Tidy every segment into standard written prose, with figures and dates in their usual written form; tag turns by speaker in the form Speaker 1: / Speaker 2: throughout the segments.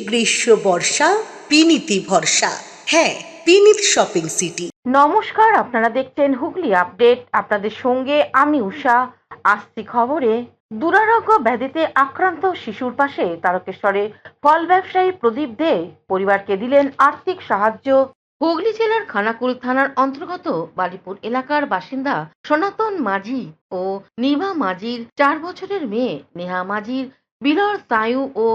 Speaker 1: গ্রীষ্ম বর্ষা বিনীতি ভরসা। হ্যাঁ, বিনীত শপিং সিটি।
Speaker 2: নমস্কার, আপনারা দেখছেন হুগলি আপডেট। আপনাদের সঙ্গে আমি উষা। আসছি খবরে। দুরারোগ্য ব্যাধিতে আক্রান্ত শিশুর পাশে তারকেশ্বরে ফল ব্যবসায়ী প্রদীপ দে পরিবারকে দিলেন আর্থিক সাহায্য। হুগলি জেলার খানাকুল থানার অন্তর্গত বালিপুর এলাকার বাসিন্দা সনাতন মাঝি ও নিভা মাঝির 4 বছরের মেয়ে নেহা মাঝির বিরল স্নায়ু ও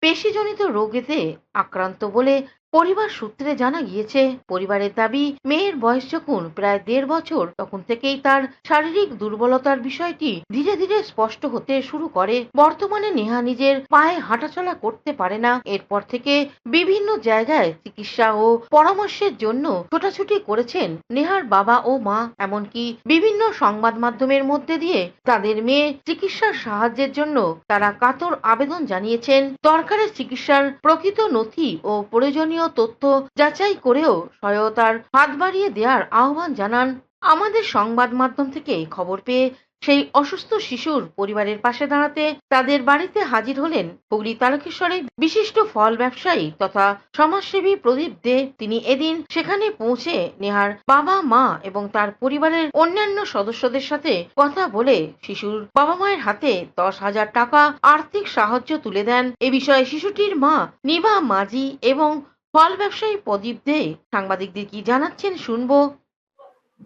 Speaker 2: পেশিজনিত রোগেতে আক্রান্ত বলে পরিবার সূত্রে জানা গিয়েছে। পরিবারের দাবি, মেয়ের বয়স যখন প্রায় 1.5 বছর তখন থেকেই তার শারীরিক দুর্বলতার বিষয়টি ধীরে ধীরে স্পষ্ট হতে শুরু করে। বর্তমানে নেহা নিজের পায়ে হাঁটাচলা করতে পারে না। এরপর থেকে বিভিন্ন জায়গায় চিকিৎসা ও পরামর্শের জন্য ছোটাছুটি করেছেন নেহার বাবা ও মা। এমনকি বিভিন্ন সংবাদ মাধ্যমের মধ্যে দিয়ে তাদের মেয়ে চিকিৎসার সাহায্যের জন্য তারা কাতর আবেদন জানিয়েছেন। দরকারের চিকিৎসার প্রকৃত নথি ও প্রয়োজনীয় তথ্য যাচাই করেও সহায়তার হাত বাড়িয়ে দেওয়ার আহ্বান জানান। আমাদের সংবাদ মাধ্যম থেকে খবর পেয়ে সেই অসুস্থ শিশুর পরিবারের পাশে দাঁড়াতে তাদের বাড়িতে হাজির হলেন হুগলি তারকেশ্বরের বিশিষ্ট ফল ব্যবসায়ী তথা সমাজসেবী প্রদীপ দে। তিনি এদিন সেখানে পৌঁছে নেহার বাবা মা এবং তার পরিবারের অন্যান্য সদস্যদের সাথে কথা বলে শিশুর বাবা মায়ের হাতে 10,000 টাকা আর্থিক সাহায্য তুলে দেন। এ বিষয়ে শিশুটির মা নিভা মাঝি এবং ফল ব্যবসায়ী প্রদীপ দে সাংবাদিকদের কি জানাচ্ছেন শুনবো।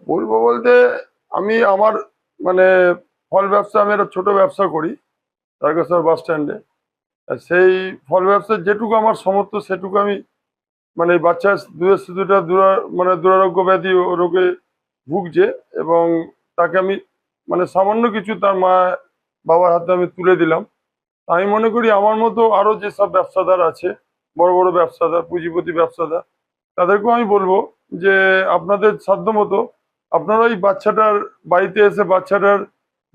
Speaker 3: বলবো বলতে আমি আমার মানে ফল ব্যবসা, আমি একটা ছোট ব্যবসা করি তারকেশ্বর বাস স্ট্যান্ডে। সেই ফল ব্যবসার যেটুকু আমার সামর্থ্য সেটুকু আমি মানে বাচ্চা দুধের শিশুটা দুরারোগ্য ব্যাধি ও রোগে ভুগছে এবং তাকে আমি মানে সামান্য কিছু তার মা বাবার হাতে আমি তুলে দিলাম। আমি মনে করি আমার মতো আরো যেসব ব্যবসাদার আছে, বড় বড় ব্যবসাদার, পুঁজিপতি ব্যবসাদার, তাদেরকেও আমি বলবো যে আপনাদের সাধ্য মতো আপনারা ওই বাচ্চাটার বাড়িতে এসে বাচ্চাটার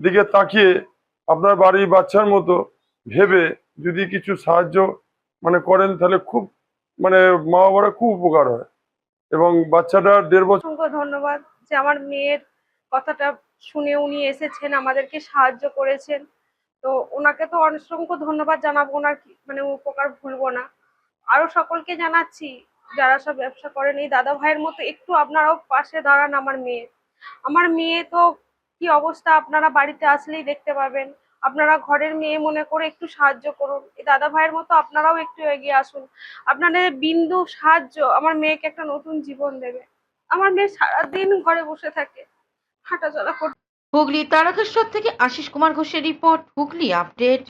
Speaker 3: দিকে তাকিয়ে আপনার বাড়ির বাচ্চার মতো ভেবে যদি কিছু সাহায্য মানে করেন তাহলে খুব মানে মা বাবারা খুব উপকার হয়। এবং বাচ্চাটার 1.5 বছর।
Speaker 4: অসংখ্য ধন্যবাদ যে আমার মেয়ের কথাটা শুনে উনি এসেছেন, আমাদেরকে সাহায্য করেছেন। তো ওনাকে তো অসংখ্য ধন্যবাদ জানাবো, ওনার মানে উপকার ভুলবো না। আরো সকলকে জানাচ্ছি যারা সব ব্যবসা করেন, এই দাদা ভাইয়ের মতো একটু আপনারাও পাশে দাঁড়ান। আমার মেয়ে তো কি অবস্থা আপনারা বাড়িতে আসলেই দেখতে পাবেন। আপনারা ঘরের মেয়ে মনে করে একটু সাহায্য করুন। এই দাদা ভাইয়ের মতো আপনারাও একটু এগিয়ে আসুন। আপনাদের বিন্দু সাহায্য আমার মেয়েকে একটা নতুন জীবন দেবে। আমার মেয়ে সারাদিন ঘরে বসে থাকে, হাঁটাচলা করতে।
Speaker 2: হুগলি তারকেশ্বর থেকে আশিস কুমার ঘোষের রিপোর্ট, হুগলি আপডেট।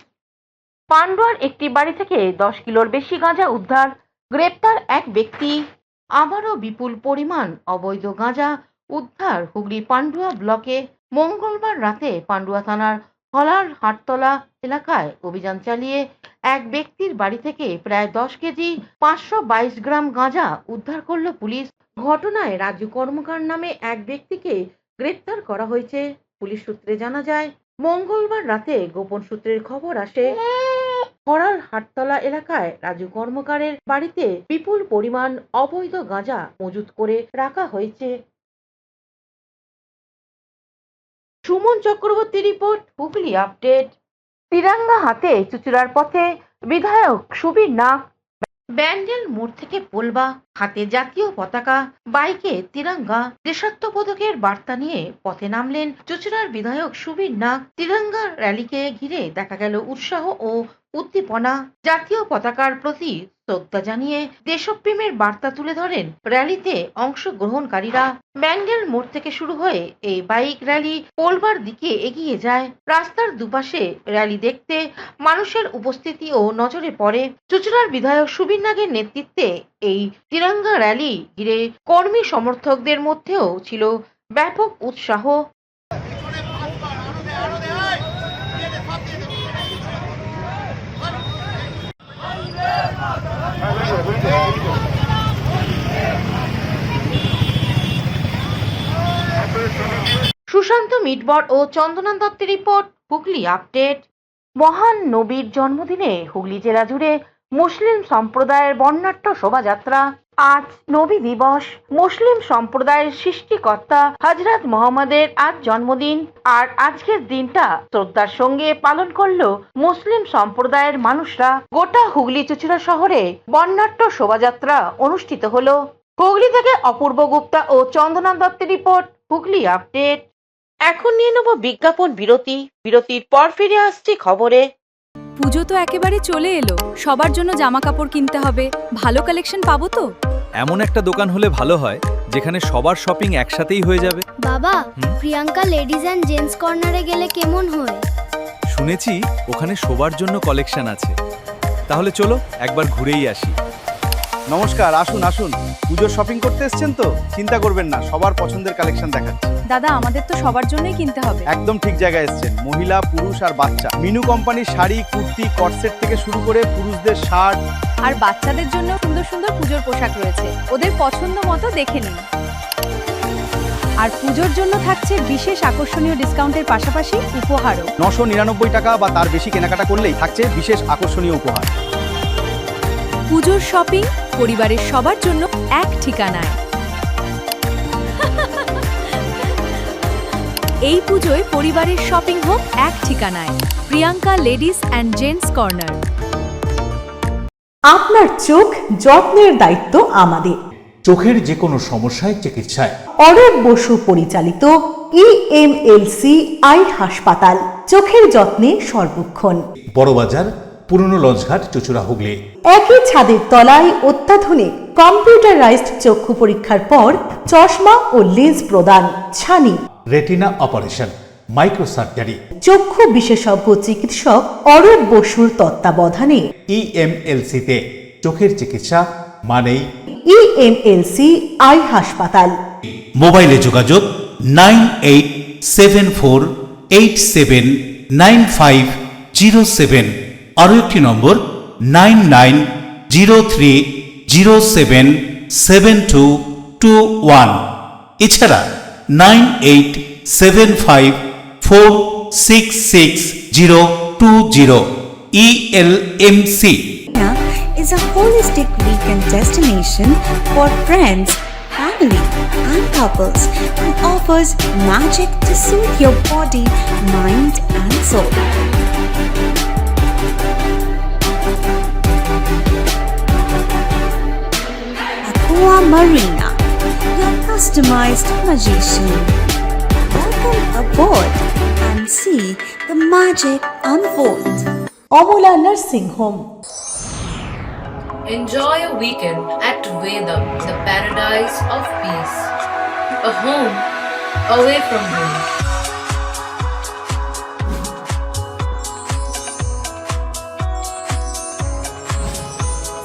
Speaker 2: পান্ডুয়ার একটি বাড়ি থেকে 10 কিলোর বেশি গাঁজা উদ্ধার, গ্রেপ্তার এক ব্যক্তি। আবারও বিপুল পরিমাণ অবৈধ গাঁজা উদ্ধার হুগলি পান্ডুয়া ব্লকে। মঙ্গলবার রাতে পান্ডুয়া থানার হলার হাটতলা এলাকায় অভিযান চালিয়ে এক ব্যক্তির বাড়ি থেকে প্রায় 10 কেজি 522 গ্রাম গাঁজা উদ্ধার করল পুলিশ। ঘটনায় রাজু কর্মকার নামে এক ব্যক্তিকে গ্রেপ্তার করা হয়েছে। পুলিশ সূত্রে জানা যায়, মঙ্গলবার রাতে গোপন সূত্রের খবর আসে হরাল হাটতলা এলাকায় রাজু কর্মকারের বাড়িতে বিপুল পরিমাণ অবৈধ গাঁজা মজুত করে রাখা হয়েছে। Suman Chakraborty report, Hooghly update. তিরঙ্গা হাতে চুচুড়ার পথে বিধায়ক সুবীর নাগ। ব্যান্ডেল মোড় থেকে পোলবা, হাতে জাতীয় পতাকা, বাইকে তিরঙ্গা, দেশাত্মবোধকের বার্তা নিয়ে পথে নামলেন চুচুড়ার বিধায়ক সুবীর নাগ। তিরঙ্গা র্যালিকে ঘিরে দেখা গেল উৎসাহ ও উদ্দীপনা। জাতীয় পতাকার প্রতি শ্রদ্ধা জানিয়ে দেশপ্রেমের বার্তা তুলে ধরেন র্যালিতে অংশগ্রহণকারীরা। ব্যান্ডেল মোড় থেকে শুরু হয়ে এই বাইক র্যালি পোলবার দিকে এগিয়ে যায়। রাস্তার দুপাশে র্যালি দেখতে মানুষের উপস্থিতি ও নজরে পড়ে। চুচুড়ার বিধায়ক সুবীর নাগের নেতৃত্বে এই তিরঙ্গা র্যালি ঘিরে কর্মী সমর্থকদের মধ্যেও ছিল ব্যাপক উৎসাহ। সুশান্ত মিটবর ও চন্দনা দত্তের রিপোর্ট, হুগলি আপডেট। মহান নবীর জন্মদিনে হুগলি জেলা জুড়ে মুসলিম সম্প্রদায়ের বর্ণাঢ্য শোভাযাত্রা। আজ নবী দিবস। মুসলিম সম্প্রদায়ের সৃষ্টিকর্তা হযরত মুহাম্মদের আজ জন্মদিন, আর আজকের দিনটা শ্রদ্ধার সঙ্গে পালন করলো মুসলিম সম্প্রদায়ের মানুষরা। গোটা হুগলি চুঁচুড়া শহরে বর্ণাঢ্য শোভাযাত্রা অনুষ্ঠিত হলো। হুগলি থেকে অপূর্ব গুপ্তা ও চন্দনা দত্তের রিপোর্ট, হুগলি আপডেট। এখন নিয়ে নেব বিজ্ঞাপন বিরতি। বিরতির পর ফিরে আসছি খবরে।
Speaker 5: পুজো তো একেবারে চলে এলো, সবার জন্য জামা কাপড় কিনতে হবে। ভালো কালেকশন পাবো তো?
Speaker 6: এমন একটা দোকান হলে ভালো হয় যেখানে সবার শপিং একসাথেই হয়ে যাবে।
Speaker 7: বাবা, প্রিয়াঙ্কা লেডিজ অ্যান্ড জেন্টস কর্নারে গেলে কেমন হয়?
Speaker 6: শুনেছি ওখানে সবার জন্য কালেকশন আছে। তাহলে চলো একবার ঘুরেই আসি।
Speaker 8: নমস্কার, আসুন আসুন। পুজোর শপিং করতে এসেছেন তো? চিন্তা করবেন না, সবার পছন্দের কালেকশন দেখাচ্ছি।
Speaker 5: দাদা, আমাদের তো সবার জন্যই কিনতে হবে।
Speaker 8: একদম ঠিক জায়গায় এসেছেন। মহিলা, পুরুষ আর বাচ্চা মিনু কোম্পানির শাড়ি, কুর্তি, কটসেট থেকে শুরু করে পুরুষদের শার্ট
Speaker 5: আর বাচ্চাদের জন্য সুন্দর সুন্দর পুজোর পোশাক রয়েছে, ওদের পছন্দ মতো দেখে নিন। আর পুজোর জন্য থাকছে বিশেষ আকর্ষণীয় ডিসকাউন্টের পাশাপাশি উপহারও।
Speaker 8: 999 টাকা বা তার বেশি কেনাকাটা করলেই থাকছে বিশেষ আকর্ষণীয় উপহার।
Speaker 5: পুজোর শপিং পরিবারের সবার জন্য এক ঠিকানায়। এই পুজোয় পরিবারের শপিং হোক এক ঠিকানায়। Priyanka ladies and gents corner.
Speaker 1: আপনার চোখ যত্নের দায়িত্ব আমাদের।
Speaker 9: চোখের যে কোনো সমস্যায় চিকিৎসায়
Speaker 1: অরূপ বসু পরিচালিত ইএমএলসি আই হাসপাতাল, চোখের যত্নে সর্বক্ষণ।
Speaker 9: বড়বাজার, পুরনো লঞ্চঘাট, চুঁচুড়া, হুগলি।
Speaker 1: একই ছাদের তলায় অত্যাধুনিক কম্পিউটারাইজড চক্ষু পরীক্ষার পর চশমা ও লেন্স প্রদান। ছানি,
Speaker 9: রেটিনা অপারেশন, মাইক্রোসার্জারি।
Speaker 1: চক্ষু বিশেষজ্ঞ চিকিৎসক অরূপ বসুর তত্ত্বাবধানে
Speaker 9: ইএমএলসিতে চোখের চিকিৎসা মানেই
Speaker 1: ইএমএলসি আই হাসপাতাল।
Speaker 9: মোবাইলে যোগাযোগ 9874879507। আরও একটি নম্বর 9903077221। এছাড়া 9875466020। ELMC
Speaker 10: is a holistic weekend destination for friends, family, and couples and offers magic to soothe your body, mind, and soul. Aqua Marina, your customized magician. Welcome aboard and see the magic unfold.
Speaker 1: Amala nursing home.
Speaker 11: Enjoy a weekend at Vedam, the paradise of peace. A home away from home.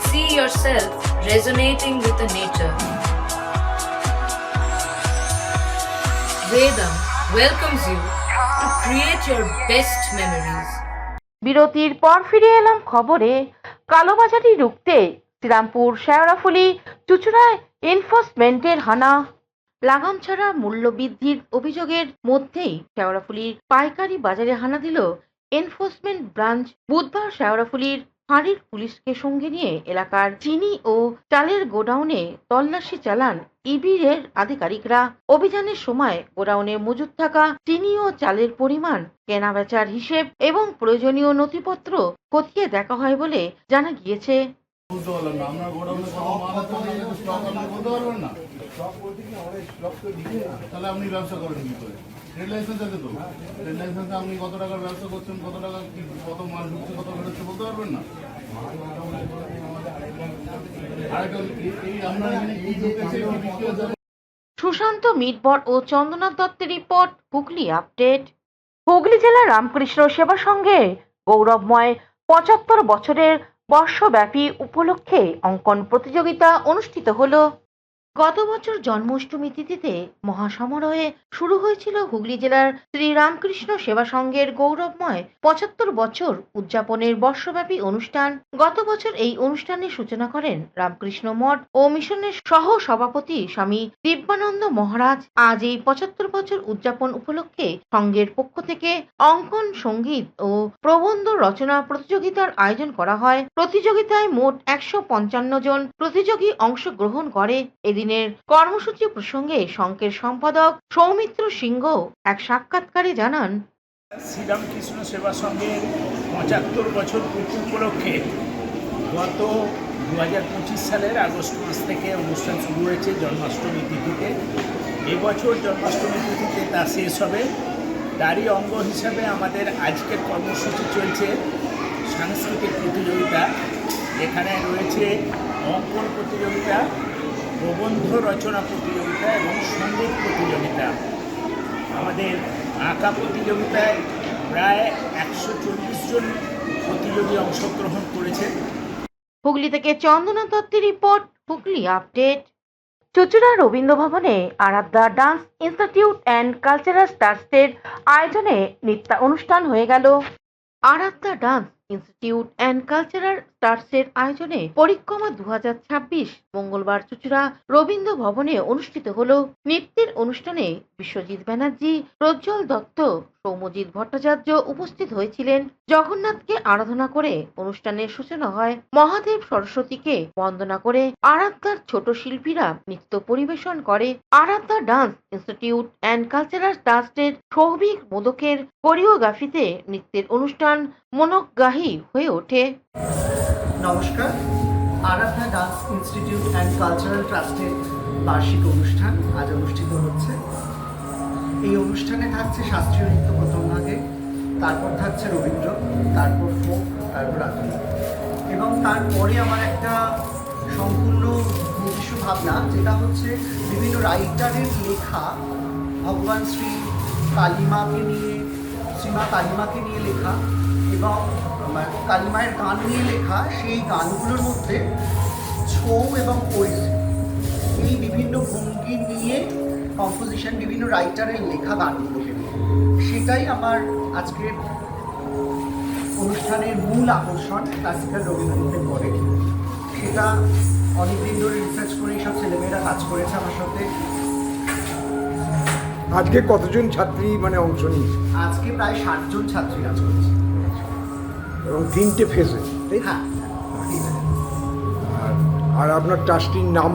Speaker 11: See yourself resonating with the nature. Vedam welcomes you to create your best memories.
Speaker 2: বিরতির পর ফিরে এলাম খবরে। কালোবাজারি রুখতে শ্রীরামপুর, শেওড়াফুলি, চুঁচুড়ায় এনফোর্সমেন্টের হানা। লাগাম ছাড়া মূল্য বৃদ্ধির অভিযোগের মধ্যেই শেওড়াফুলির পাইকারি বাজারে হানা দিল এনফোর্সমেন্ট ব্রাঞ্চ। বুধবার শেওড়াফুলির ফাঁড়ির পুলিশকে সঙ্গে নিয়ে এলাকার চিনি ও চালের গোডাউনে তল্লাশি চালান ইবির আধিকারিকরা। অভিযানের সময় গোডাউনে মজুত থাকা চিনি ও চালের পরিমাণ, কেনাবেচার হিসেব এবং প্রয়োজনীয় নথিপত্র খতিয়ে দেখা হয় বলে জানা গিয়েছে।
Speaker 12: ট্রেড লাইসেন্স আছে তো, ট্রেড লাইসেন্সে আপনি কত টাকার ব্যবসা করছেন, কত টাকা কত মাল ঢুকছে, কত বেরোচ্ছে বলতে পারবেন না।
Speaker 2: সুশান্ত মিটবর ও চন্দনা দত্তের রিপোর্ট, হুগলি আপডেট। হুগলি জেলার রামকৃষ্ণ সেবা সংঘে গৌরবময় 75 বছরের বর্ষব্যাপী উপলক্ষে অঙ্কন প্রতিযোগিতা অনুষ্ঠিত হলো। গত বছর জন্মাষ্টমী তিথিতে মহাসমারোহে শুরু হয়েছিল হুগলি জেলার শ্রী রামকৃষ্ণ সেবা সংঘের গৌরবময় ৭৫ বছর উদযাপনের বর্ষব্যাপী অনুষ্ঠান। গত বছর এই অনুষ্ঠানের সূচনা করেন রামকৃষ্ণ মঠ ও মিশনের সহ সভাপতি স্বামী দিব্যানন্দ মহারাজ। আজ এই ৭৫ বছর উদযাপন উপলক্ষে সংঘের পক্ষ থেকে অঙ্কন, সঙ্গীত ও প্রবন্ধ রচনা প্রতিযোগিতার আয়োজন করা হয়। প্রতিযোগিতায় মোট ১৫৫ জন প্রতিযোগী অংশগ্রহণ করে। এদিনের কর্মসূচি প্রসঙ্গে সংঘের সম্পাদক সৌমিত্র সিংহ এক সাক্ষাৎকারে জানান,
Speaker 13: শ্রীরামকৃষ্ণ সেবা সংঘের ৭৫ বছর পূর্তি উপলক্ষে গত ২০২৫ সালের আগস্ট মাস থেকে অনুষ্ঠান শুরু হয়েছে জন্মাষ্টমী তিথিতে। এবছর জন্মাষ্টমী তিথিতে তা শেষ হবে। তারই অঙ্গ হিসাবে আমাদের আজকের কর্মসূচি চলছে সাংস্কৃতিক প্রতিযোগিতা। এখানে রয়েছে অঙ্কন প্রতিযোগিতা, প্রবন্ধ রচনা প্রতিযোগিতা এবং সঙ্গীত প্রতিযোগিতা। আমাদের আঁকা প্রতিযোগিতায় প্রায় ১৪০ জন প্রতিযোগী অংশগ্রহণ করেছেন।
Speaker 2: হুগলি থেকে চন্দনা দত্তের রিপোর্ট, হুগলি আপডেট। চুঁচুড়া রবীন্দ্র ভবনে আরাধ্যা ডান্স ইনস্টিটিউট অ্যান্ড কালচারাল ট্রাস্টের আয়োজনে নৃত্য অনুষ্ঠান হয়ে গেল। আরাধ্যা ডান্স ইনস্টিটিউট অ্যান্ড কালচারাল ট্রাস্টের আয়োজনে পরিক্রমা ২০২৬ মঙ্গলবার চুঁচুড়া রবীন্দ্র ভবনে অনুষ্ঠিত হল। নৃত্যের অনুষ্ঠানে বিশ্বজিৎ ব্যানার্জি, প্রজ্জ্বল দত্ত, সৌম্যজিৎ ভট্টাচার্য উপস্থিত হয়েছিলেন। জগন্নাথকে আরাধনা করে অনুষ্ঠানের সূচনা হয়। মহাদেব সরস্বতীকে বন্দনা করে আরাধ্যার ছোট শিল্পীরা নৃত্য পরিবেশন করে। আরাধ্যা ডান্স ইনস্টিটিউট অ্যান্ড কালচারাল ট্রাস্টের সৌভিক মোদকের কোরিওগ্রাফিতে নৃত্যের অনুষ্ঠান মনোগ্রাহী হয়ে ওঠে।
Speaker 14: নমস্কার, আরাধ্যা ডান্স ইনস্টিটিউট অ্যান্ড কালচারাল ট্রাস্টের বার্ষিক অনুষ্ঠান আজ অনুষ্ঠিত হচ্ছে। এই অনুষ্ঠানে থাকছে শাস্ত্রীয় নৃত্য প্রথম ভাগে, তারপর থাকছে রবীন্দ্র, তারপর ফোক, তারপর আধুনিক, এবং তারপরে আমার একটা সম্পূর্ণ নিজস্ব ভাবনা, যেটা হচ্ছে বিভিন্ন রাইটারের লেখা ভগবান কালীমাকে নিয়ে লেখা এবং কালীমায়ের গান নিয়ে লেখা। সেই গানগুলোর মধ্যে ছৌ এবং পোয়েট্রি, এই বিভিন্ন ভঙ্গি নিয়ে কম্পোজিশন, বিভিন্ন রাইটারের লেখা গানগুলোকে নিয়ে, সেটাই আমার আজকের অনুষ্ঠানের মূল আকর্ষণ। ক্লাসিক্যাল রবীন্দ্রনাথের পরে সেটা অনেকদিন ধরে রিসার্চ করে সব ছেলেমেয়েরা কাজ করেছে আমার সাথে।
Speaker 15: আজকে কতজন ছাত্রী অংশ নিয়েছে?
Speaker 14: আজকে প্রায় ৬০ জন ছাত্রী কাজ করেছে
Speaker 15: এবং ৩টে ফেজে।
Speaker 14: হ্যাঁ,
Speaker 15: আর আপনার ট্রাস্টির নাম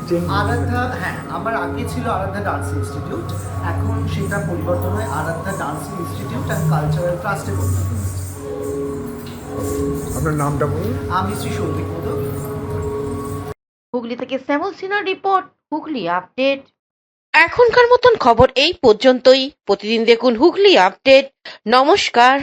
Speaker 15: কি?
Speaker 14: আরাধ্যা। হ্যাঁ, আমার আগে ছিল আরাধ্যা ডান্স ইনস্টিটিউট, এখন সেটা পরিবর্তন হয়ে আরাধ্যা ডান্স ইনস্টিটিউট অ্যান্ড কালচারাল ট্রাস্টে পরিবর্তন হয়েছে।
Speaker 15: আপনার নামটা বলুন।
Speaker 14: আমি শ্রী সৌভিক মোদক।
Speaker 2: হুগলি থেকে শ্যামল সিনহার রিপোর্ট, হুগলি আপডেট। এখনকার মতন খবর এই পর্যন্তই। প্রতিদিন দেখুন হুগলি আপডেট। নমস্কার।